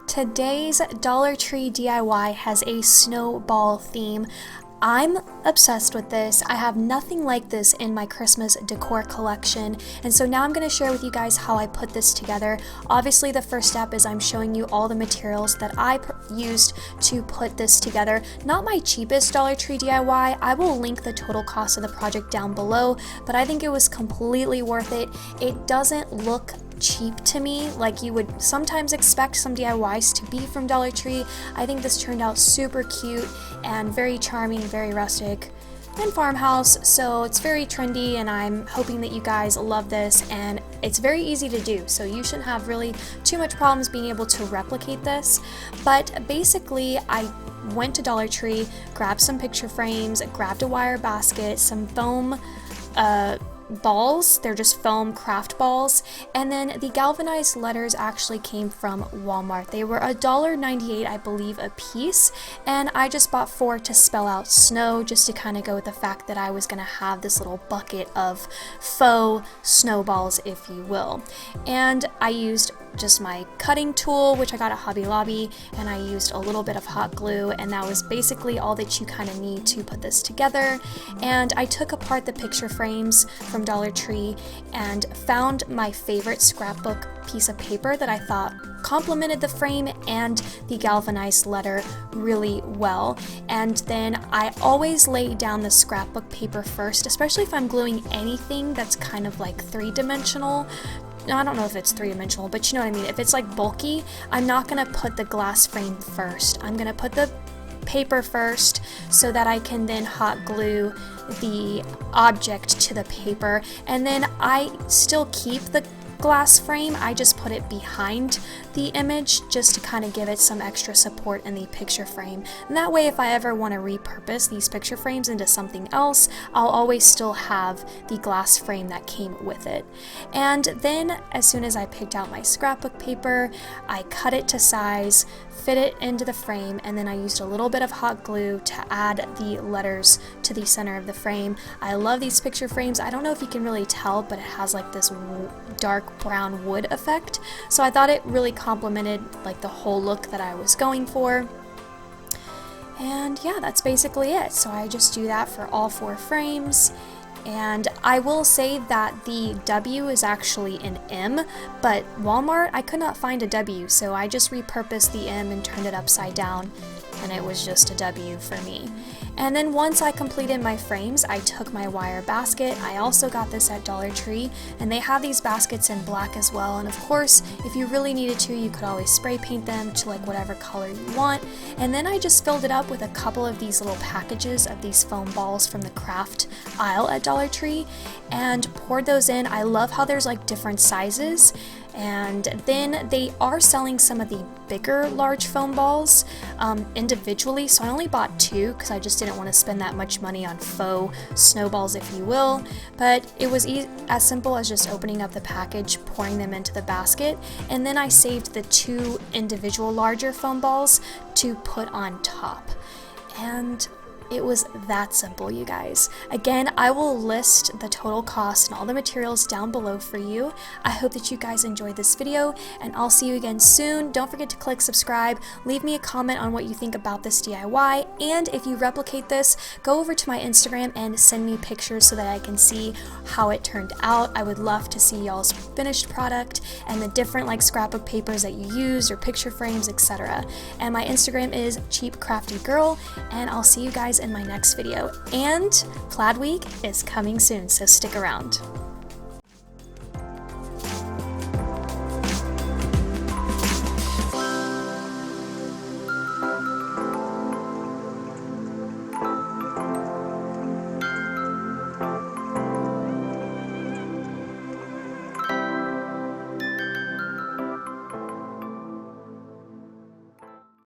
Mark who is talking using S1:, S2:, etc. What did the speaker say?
S1: Today's Dollar Tree DIY has a snowball theme. I'm obsessed with this. I have nothing like this in my Christmas decor collection, and so now I'm going to share with you guys how I put this together. Obviously, the first step is I'm showing you all the materials that I used to put this together. Not my cheapest Dollar Tree DIY. I will link the total cost of the project down below, but I think it was completely worth it. It doesn't look cheap to me like you would sometimes expect some DIYs to be from Dollar Tree. I think this turned out super cute and very charming, very rustic and farmhouse, so it's very trendy, and I'm hoping that you guys love this, and it's very easy to do, so you shouldn't have really too much problems being able to replicate this. But basically, I went to Dollar Tree, grabbed some picture frames, grabbed a wire basket, some foam balls, they're just foam craft balls, and then the galvanized letters actually came from Walmart. They were $1.98, I believe, a piece, and I just bought 4 to spell out snow, just to kind of go with the fact that I was going to have this little bucket of faux snowballs, if you will. And I used just my cutting tool, which I got at Hobby Lobby, and I used a little bit of hot glue, and that was basically all that you kind of need to put this together. And I took apart the picture frames from Dollar Tree and found my favorite scrapbook piece of paper that I thought complemented the frame and the galvanized letter really well. And then I always lay down the scrapbook paper first, especially if I'm gluing anything that's kind of like three-dimensional. I don't know if it's three-dimensional, but you know what I mean. If it's like bulky, I'm not going to put the glass frame first. I'm going to put the paper first so that I can then hot glue the object to the paper. And then I still keep the glass frame, I just put it behind the image just to kind of give it some extra support in the picture frame. And that way, if I ever want to repurpose these picture frames into something else, I'll always still have the glass frame that came with it. And then as soon as I picked out my scrapbook paper, I cut it to size, fit it into the frame, and then I used a little bit of hot glue to add the letters to the center of the frame. I love these picture frames. I don't know if you can really tell, but it has like this dark brown wood effect, so I thought it really complemented like the whole look that I was going for. And yeah, that's basically it. So I just do that for all 4 frames. And I will say that the W is actually an M, but Walmart, I could not find a W, so I just repurposed the M and turned it upside down, and it was just a W for me. And then once I completed my frames, I took my wire basket. I also got this at Dollar Tree, and they have these baskets in black as well. And of course, if you really needed to, you could always spray paint them to like whatever color you want. And then I just filled it up with a couple of these little packages of these foam balls from the craft aisle at Dollar Tree and poured those in. I love how there's like different sizes. And then they are selling some of the bigger large foam balls individually, so I only bought 2 because I just didn't want to spend that much money on faux snowballs, if you will. But it was as simple as just opening up the package, pouring them into the basket, and then I saved the 2 individual larger foam balls to put on top. And it was that simple, you guys. Again, I will list the total cost and all the materials down below for you. I hope that you guys enjoyed this video, and I'll see you again soon. Don't forget to click subscribe, leave me a comment on what you think about this DIY, and if you replicate this, go over to my Instagram and send me pictures so that I can see how it turned out. I would love to see y'all's finished product and the different like scrapbook papers that you used or picture frames, etc. And my Instagram is CraftyGirl, and I'll see you guys in my next video. And Plaid Week is coming soon, so stick around.